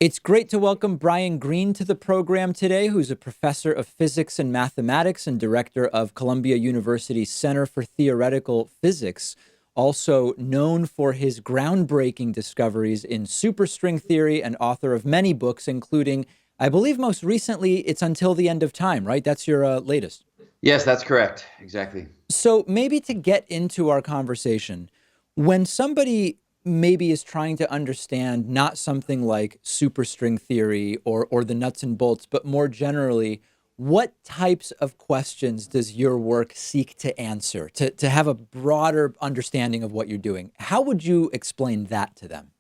It's great to welcome Brian Greene to the program today, who's a professor of physics and mathematics and director of Columbia University's Center for Theoretical Physics, also known for his groundbreaking discoveries in superstring theory and author of many books, including, I believe most recently, It's Until the End of Time, right? That's your latest. Yes, that's correct. Exactly. So maybe to get into our conversation, when somebody maybe is trying to understand not something like superstring theory or the nuts and bolts, but more generally, what types of questions does your work seek to answer to have a broader understanding of what you're doing? How would you explain that to them?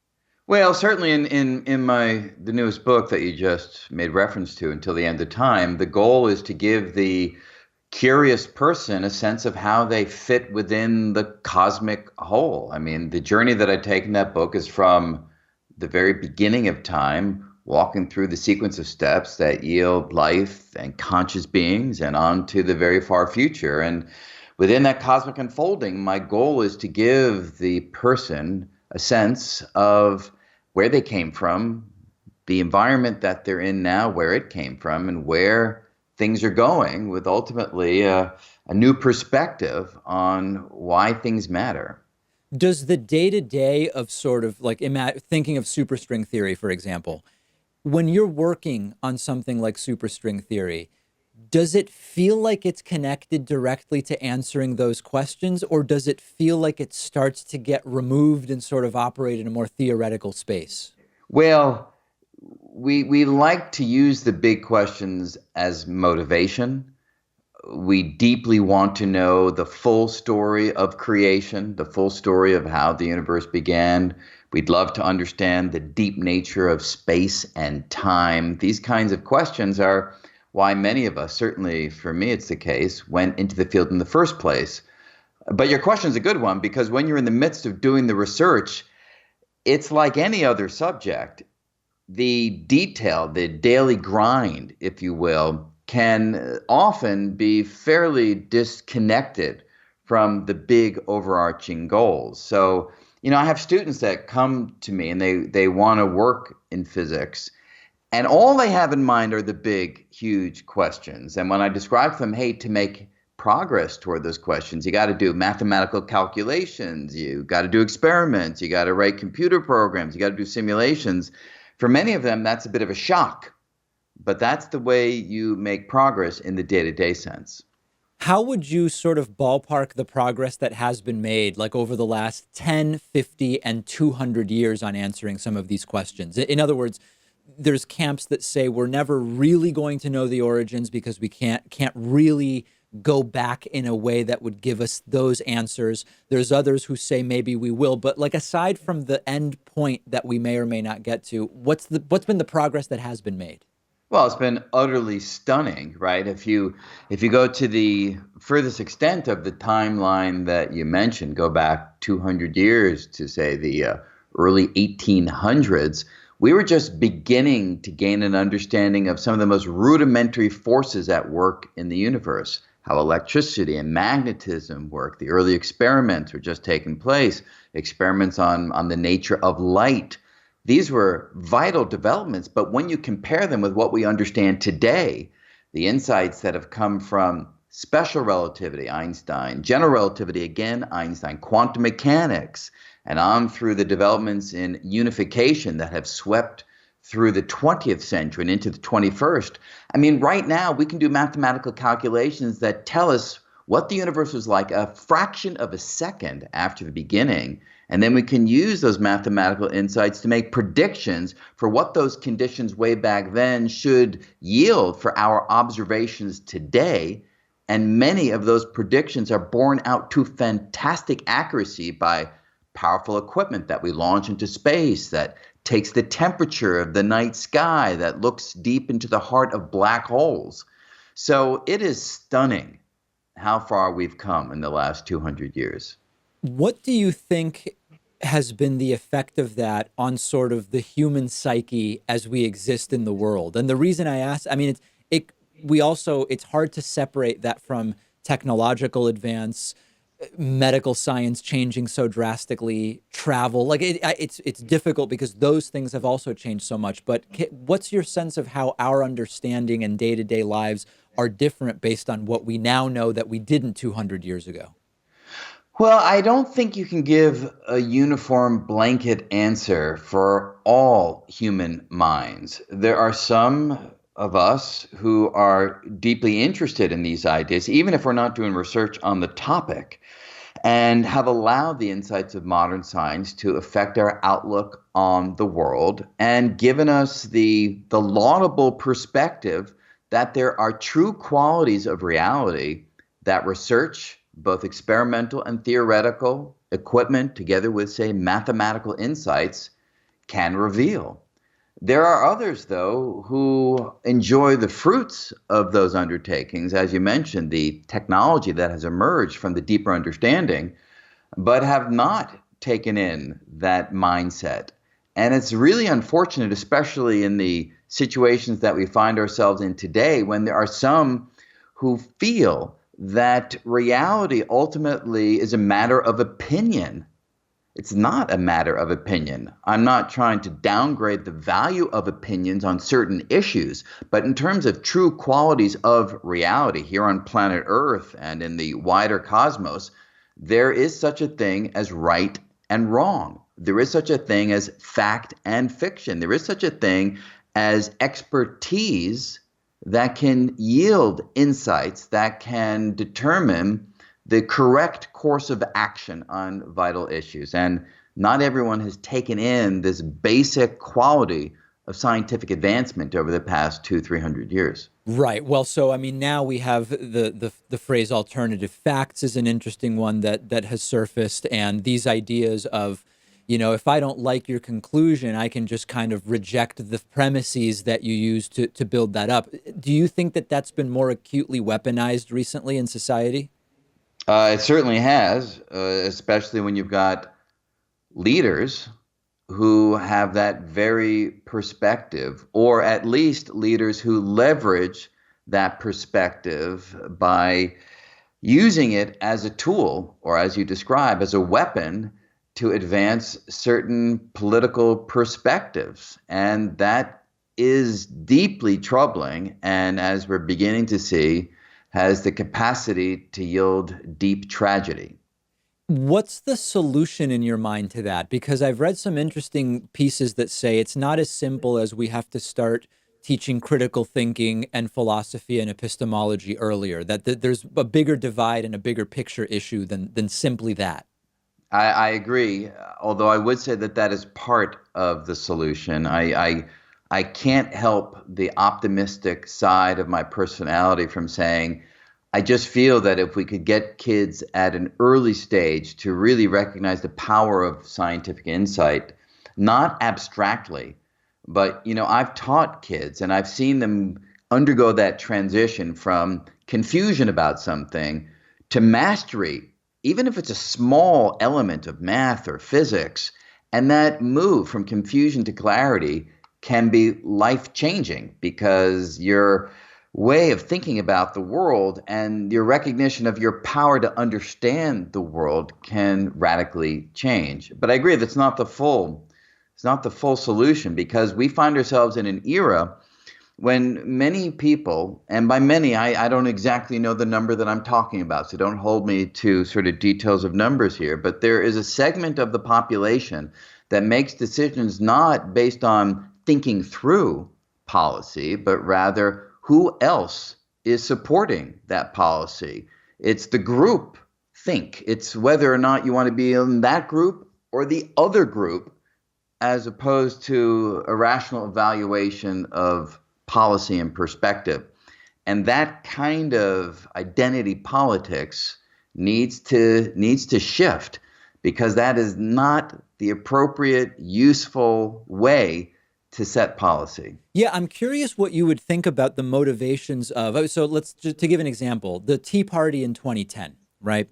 Well, certainly in the newest book that you just made reference to, Until the End of Time, the goal is to give the curious person a sense of how they fit within the cosmic whole. I mean, the journey that I take in that book is from the very beginning of time, walking through the sequence of steps that yield life and conscious beings, and on to the very far future. And within that cosmic unfolding, my goal is to give the person a sense of where they came from, the environment that they're in now, where it came from, and where things are going, with ultimately a new perspective on why things matter. Does the day-to-day of sort of like thinking of superstring theory, for example, when you're working on something like superstring theory, does it feel like it's connected directly to answering those questions, or does it feel like it starts to get removed and sort of operate in a more theoretical space? Well, we like to use the big questions as motivation. We deeply want to know the full story of creation, the full story of how the universe began. We'd love to understand the deep nature of space and time. These kinds of questions are why many of us, certainly for me it's the case, went into the field in the first place. But your question is a good one, because when you're in the midst of doing the research, it's like any other subject. The detail, the daily grind, if you will, can often be fairly disconnected from the big overarching goals. So, I have students that come to me and they want to work in physics, and all they have in mind are the big, huge questions. And when I describe to them, hey, to make progress toward those questions, you got to do mathematical calculations, you got to do experiments, you got to write computer programs, you got to do simulations. For many of them, that's a bit of a shock, but that's the way you make progress in the day-to-day sense. How would you sort of ballpark the progress that has been made, like over the last 10, 50, and 200 years on answering some of these questions? In other words, there's camps that say we're never really going to know the origins because we can't really go back in a way that would give us those answers. There's others who say maybe we will, but like aside from the end point that we may or may not get to, what's been the progress that has been made? Well, it's been utterly stunning, right? If you go to the furthest extent of the timeline that you mentioned, go back 200 years to say the early 1800s, we were just beginning to gain an understanding of some of the most rudimentary forces at work in the universe, how electricity and magnetism work. The early experiments were just taking place, experiments on the nature of light. These were vital developments, but when you compare them with what we understand today, the insights that have come from special relativity, Einstein, general relativity, again, Einstein, quantum mechanics, and on through the developments in unification that have swept through the 20th century and into the 21st. I mean, right now we can do mathematical calculations that tell us what the universe was like a fraction of a second after the beginning. And then we can use those mathematical insights to make predictions for what those conditions way back then should yield for our observations today. And many of those predictions are borne out to fantastic accuracy by powerful equipment that we launch into space, that takes the temperature of the night sky, that looks deep into the heart of black holes. So it is stunning how far we've come in the last 200 years. What do you think has been the effect of that on sort of the human psyche as we exist in the world? And the reason I ask, I mean, we also, it's hard to separate that from technological advance, medical science changing so drastically, travel, like it's difficult because those things have also changed so much. But what's your sense of how our understanding and day-to-day lives are different based on what we now know that we didn't 200 years ago? Well, I don't think you can give a uniform blanket answer for all human minds. There are some of us who are deeply interested in these ideas, even if we're not doing research on the topic, and have allowed the insights of modern science to affect our outlook on the world and given us the laudable perspective that there are true qualities of reality that research, both experimental and theoretical equipment, together with, say, mathematical insights, can reveal. There are others, though, who enjoy the fruits of those undertakings, as you mentioned, the technology that has emerged from the deeper understanding, but have not taken in that mindset. And it's really unfortunate, especially in the situations that we find ourselves in today, when there are some who feel that reality ultimately is a matter of opinion. It's not a matter of opinion. I'm not trying to downgrade the value of opinions on certain issues, but in terms of true qualities of reality here on planet Earth and in the wider cosmos, there is such a thing as right and wrong. There is such a thing as fact and fiction. There is such a thing as expertise that can yield insights that can determine the correct course of action on vital issues. And not everyone has taken in this basic quality of scientific advancement over the past 200-300 years. Right. Well, so I mean, now we have the phrase alternative facts is an interesting one that has surfaced, and these ideas of, if I don't like your conclusion, I can just kind of reject the premises that you use to build that up. Do you think that that's been more acutely weaponized recently in society? It certainly has, especially when you've got leaders who have that very perspective, or at least leaders who leverage that perspective by using it as a tool, or as you describe, as a weapon to advance certain political perspectives. And that is deeply troubling. And as we're beginning to see, has the capacity to yield deep tragedy. What's the solution in your mind to that? Because I've read some interesting pieces that say it's not as simple as we have to start teaching critical thinking and philosophy and epistemology earlier, that there's a bigger divide and a bigger picture issue than simply that. I agree, although I would say that that is part of the solution. I can't help the optimistic side of my personality from saying, I just feel that if we could get kids at an early stage to really recognize the power of scientific insight, not abstractly, but, I've taught kids and I've seen them undergo that transition from confusion about something to mastery, even if it's a small element of math or physics. And that move from confusion to clarity can be life-changing because your way of thinking about the world and your recognition of your power to understand the world can radically change. But I agree that's it's not the full solution, because we find ourselves in an era when many people, and by many, I don't exactly know the number that I'm talking about, so don't hold me to sort of details of numbers here, but there is a segment of the population that makes decisions not based on thinking through policy, but rather who else is supporting that policy. It's the group think. It's whether or not you want to be in that group or the other group, as opposed to a rational evaluation of policy and perspective. And that kind of identity politics needs to shift, because that is not the appropriate, useful way to set policy. Yeah, I'm curious what you would think about the motivations of. So let's just to give an example, the Tea Party in 2010, right?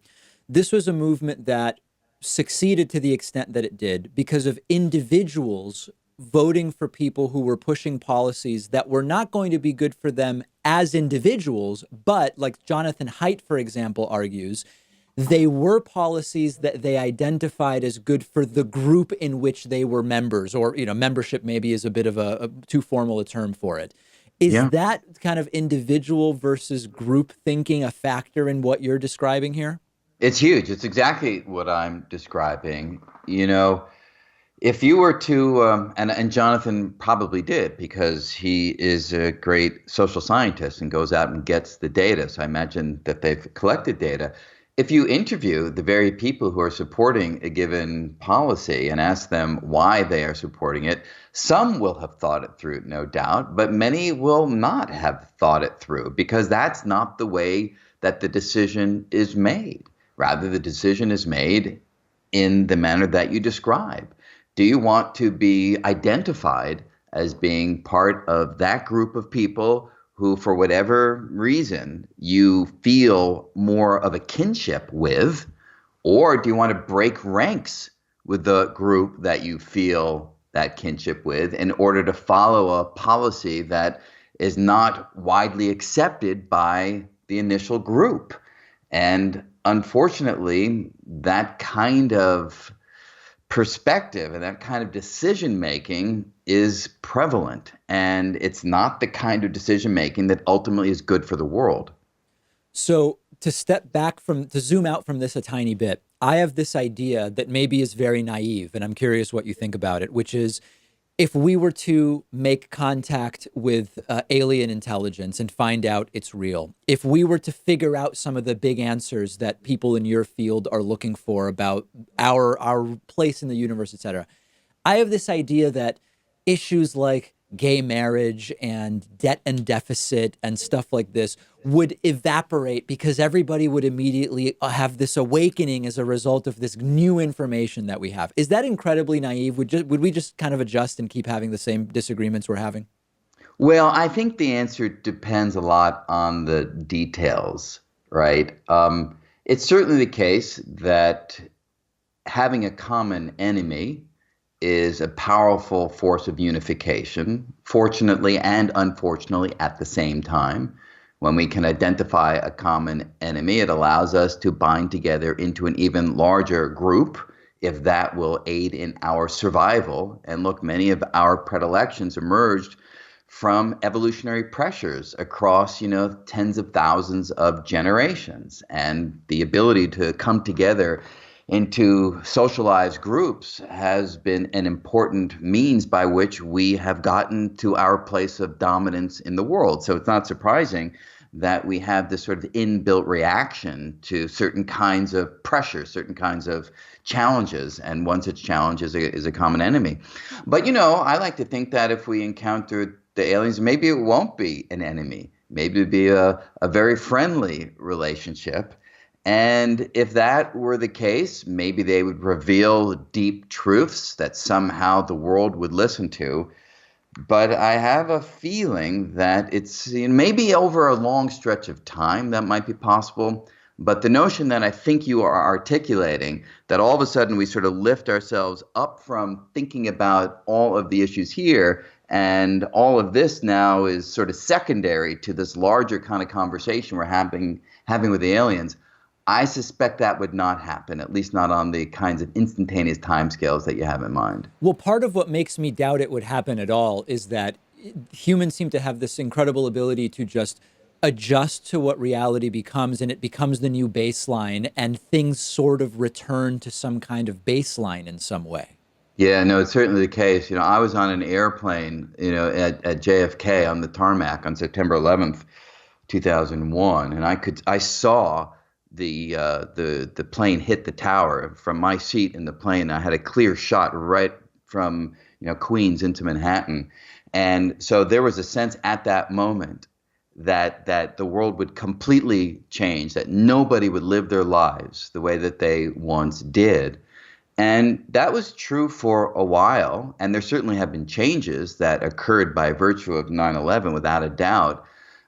This was a movement that succeeded to the extent that it did because of individuals voting for people who were pushing policies that were not going to be good for them as individuals, but like Jonathan Haidt, for example, argues, they were policies that they identified as good for the group in which they were members, or membership maybe is a bit of a too formal a term for it. Is Yeah. that kind of individual versus group thinking a factor in what you're describing here? It's huge. It's exactly what I'm describing. If you were to, and Jonathan probably did because he is a great social scientist and goes out and gets the data. So I imagine that they've collected data. If you interview the very people who are supporting a given policy and ask them why they are supporting it, some will have thought it through, no doubt, but many will not have thought it through because that's not the way that the decision is made. Rather, the decision is made in the manner that you describe. Do you want to be identified as being part of that group of people who, for whatever reason, you feel more of a kinship with? Or do you want to break ranks with the group that you feel that kinship with in order to follow a policy that is not widely accepted by the initial group? And unfortunately, that kind of perspective and that kind of decision making is prevalent. And it's not the kind of decision making that ultimately is good for the world. So to zoom out from this a tiny bit, I have this idea that maybe is very naive, and I'm curious what you think about it, which is if we were to make contact with alien intelligence and find out it's real, if we were to figure out some of the big answers that people in your field are looking for about our place in the universe, et cetera, I have this idea that issues like gay marriage and debt and deficit and stuff like this would evaporate because everybody would immediately have this awakening as a result of this new information that we have. Is that incredibly naive? Would we just kind of adjust and keep having the same disagreements we're having? Well, I think the answer depends a lot on the details, right? It's certainly the case that having a common enemy is a powerful force of unification, fortunately and unfortunately at the same time. When we can identify a common enemy, it allows us to bind together into an even larger group if that will aid in our survival. And look, many of our predilections emerged from evolutionary pressures across, tens of thousands of generations. And the ability to come together into socialized groups has been an important means by which we have gotten to our place of dominance in the world. So it's not surprising that we have this sort of inbuilt reaction to certain kinds of pressure, certain kinds of challenges, and one such challenge is a common enemy. But, I like to think that if we encounter the aliens, maybe it won't be an enemy. Maybe it'd be a very friendly relationship. And if that were the case, maybe they would reveal deep truths that somehow the world would listen to. But I have a feeling that it's maybe over a long stretch of time that might be possible. But the notion that I think you are articulating, that all of a sudden we sort of lift ourselves up from thinking about all of the issues here, and all of this now is sort of secondary to this larger kind of conversation we're having with the aliens. I suspect that would not happen, at least not on the kinds of instantaneous timescales that you have in mind. Well, part of what makes me doubt it would happen at all is that humans seem to have this incredible ability to just adjust to what reality becomes, and it becomes the new baseline, and things sort of return to some kind of baseline in some way. Yeah, no, it's certainly the case. I was on an airplane, at JFK on the tarmac on September 11th, 2001, and I saw the plane hit the tower. From my seat in the plane, I had a clear shot right from Queens into Manhattan, and so there was a sense at that moment that the world would completely change, that nobody would live their lives the way that they once did. And that was true for a while, and there certainly have been changes that occurred by virtue of 9/11, without a doubt.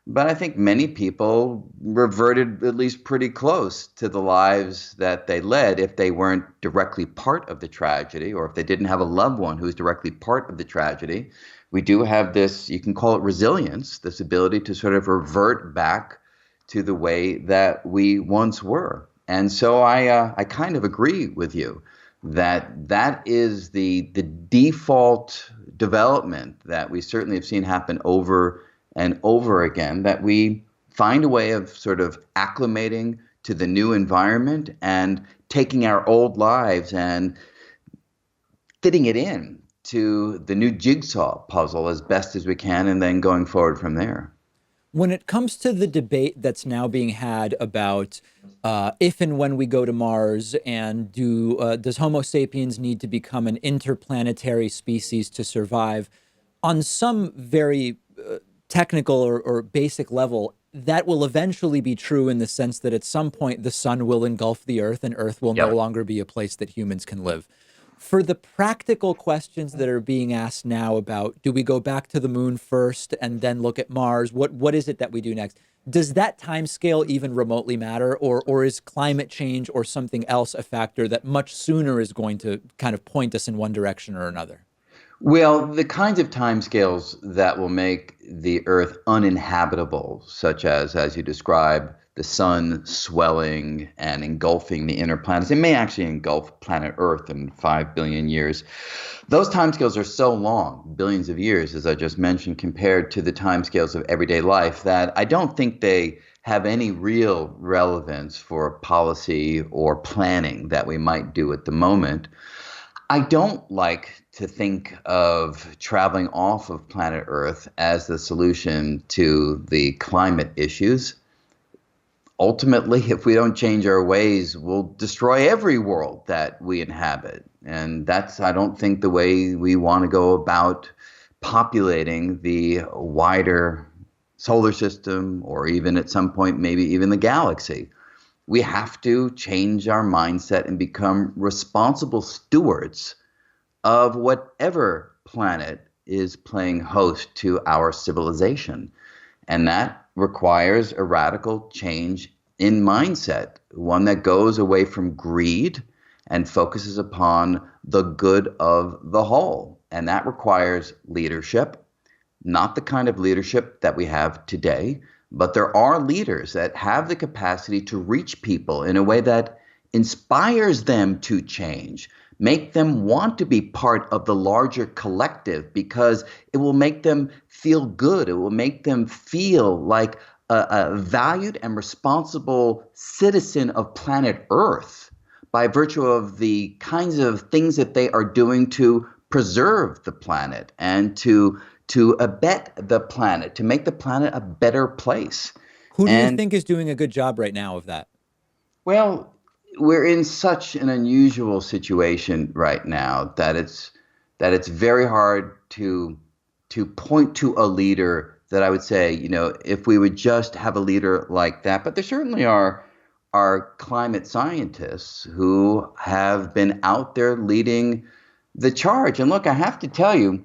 But I think many people reverted at least pretty close to the lives that they led if they weren't directly part of the tragedy, or if they didn't have a loved one who was directly part of the tragedy. We do have this, you can call it resilience, this ability to sort of revert back to the way that we once were. And so I kind of agree with you that that is the default development that we certainly have seen happen over and over again, that we find a way of sort of acclimating to the new environment and taking our old lives and fitting it in to the new jigsaw puzzle as best as we can, and then going forward from there. When it comes to the debate that's now being had about if and when we go to Mars, and does Homo sapiens need to become an interplanetary species to survive, on some very technical or basic level, that will eventually be true in the sense that at some point the sun will engulf the Earth and Earth will no Yep. longer be a place that humans can live. For the practical questions that are being asked now about do we go back to the moon first and then look at Mars? What is it that we do next? Does that time scale even remotely matter, or is climate change or something else a factor that much sooner is going to kind of point us in one direction or another? Well, the kinds of timescales that will make the Earth uninhabitable, such as you describe, the sun swelling and engulfing the inner planets, it may actually engulf planet Earth in 5 billion years. Those timescales are so long, billions of years, as I just mentioned, compared to the timescales of everyday life, that I don't think they have any real relevance for policy or planning that we might do at the moment. I don't like to think of traveling off of planet Earth as the solution to the climate issues. Ultimately, if we don't change our ways, we'll destroy every world that we inhabit. And that's, I don't think, the way we want to go about populating the wider solar system, or even at some point, maybe even the galaxy. We have to change our mindset and become responsible stewards of whatever planet is playing host to our civilization. And that requires a radical change in mindset, one that goes away from greed and focuses upon the good of the whole. And that requires leadership, not the kind of leadership that we have today, but there are leaders that have the capacity to reach people in a way that inspires them to change, make them want to be part of the larger collective, because it will make them feel good. It will make them feel like a valued and responsible citizen of planet Earth by virtue of the kinds of things that they are doing to preserve the planet and to abet the planet, to make the planet a better place. Who do you And think is doing a good job right now of that? well, we're in such an unusual situation right now that it's very hard to point to a leader that I would say, if we would just have a leader like that. But there certainly are climate scientists who have been out there leading the charge. And look, I have to tell you,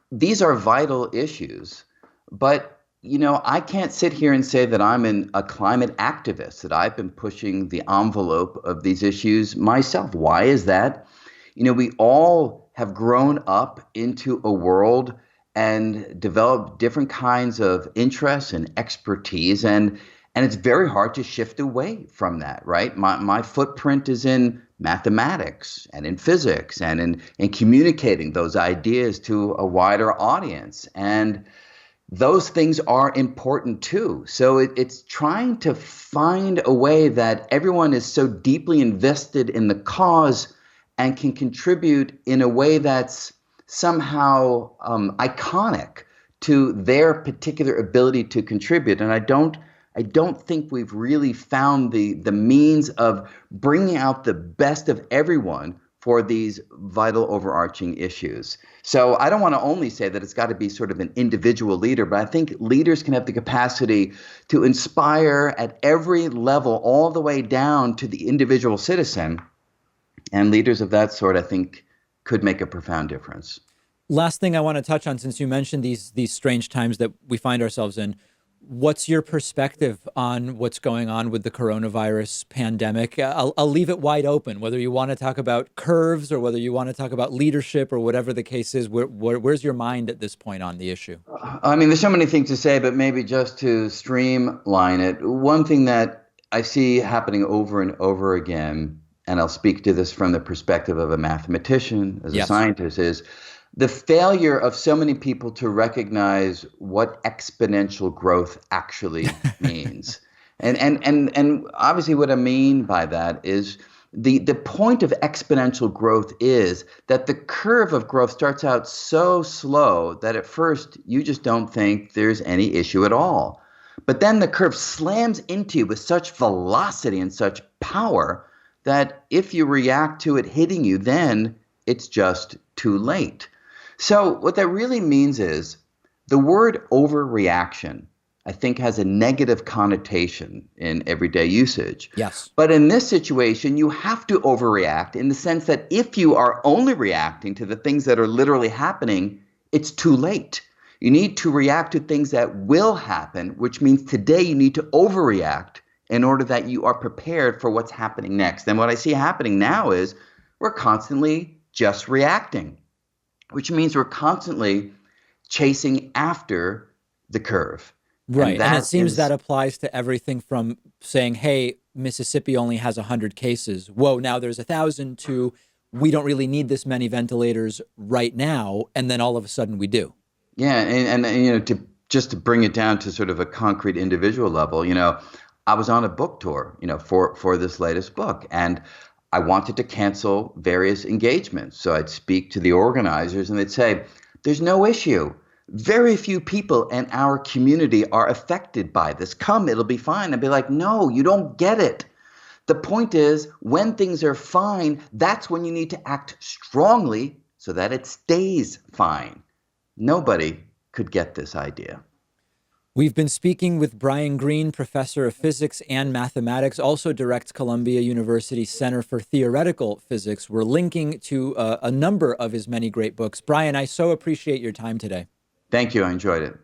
these are vital issues, but I can't sit here and say that a climate activist, that I've been pushing the envelope of these issues myself. Why is that? We all have grown up into a world and developed different kinds of interests and expertise, and it's very hard to shift away from that, right? My footprint is in mathematics and in physics and in communicating those ideas to a wider audience. And those things are important too. So it's trying to find a way that everyone is so deeply invested in the cause and can contribute in a way that's somehow iconic to their particular ability to contribute. And I don't think we've really found the means of bringing out the best of everyone for these vital overarching issues. So I don't want to only say that it's got to be sort of an individual leader, but I think leaders can have the capacity to inspire at every level, all the way down to the individual citizen. And leaders of that sort, I think, could make a profound difference. Last thing I want to touch on, since you mentioned these strange times that we find ourselves in, what's your perspective on what's going on with the coronavirus pandemic? I'll leave it wide open, whether you want to talk about curves or whether you want to talk about leadership or whatever the case is. Where's your mind at this point on the issue? I mean, there's so many things to say, but maybe just to streamline it, one thing that I see happening over and over again, and I'll speak to this from the perspective of a mathematician, as a Yes. scientist, is the failure of so many people to recognize what exponential growth actually means. And obviously what I mean by that is the point of exponential growth is that the curve of growth starts out so slow that at first you just don't think there's any issue at all. But then the curve slams into you with such velocity and such power that if you react to it hitting you, then it's just too late. So, what that really means is the word overreaction, I think, has a negative connotation in everyday usage. Yes. But in this situation, you have to overreact in the sense that if you are only reacting to the things that are literally happening, it's too late. You need to react to things that will happen, which means today you need to overreact in order that you are prepared for what's happening next. And what I see happening now is we're constantly just reacting, which means we're constantly chasing after the curve. And Right. And it that seems that is, applies to everything from saying, hey, Mississippi only has 100 cases. Whoa, now there's 1,000 to we don't really need this many ventilators right now. And then all of a sudden we do. yeah. And to just to bring it down to sort of a concrete individual level, I was on a book tour, for this latest book. And I wanted to cancel various engagements. So I'd speak to the organizers and they'd say, there's no issue. Very few people in our community are affected by this. Come, it'll be fine. I'd be like, no, you don't get it. The point is, when things are fine, that's when you need to act strongly so that it stays fine. Nobody could get this idea. We've been speaking with Brian Greene, professor of physics and mathematics, also directs Columbia University Center for Theoretical Physics. We're linking to a number of his many great books. Brian, I so appreciate your time today. Thank you. I enjoyed it.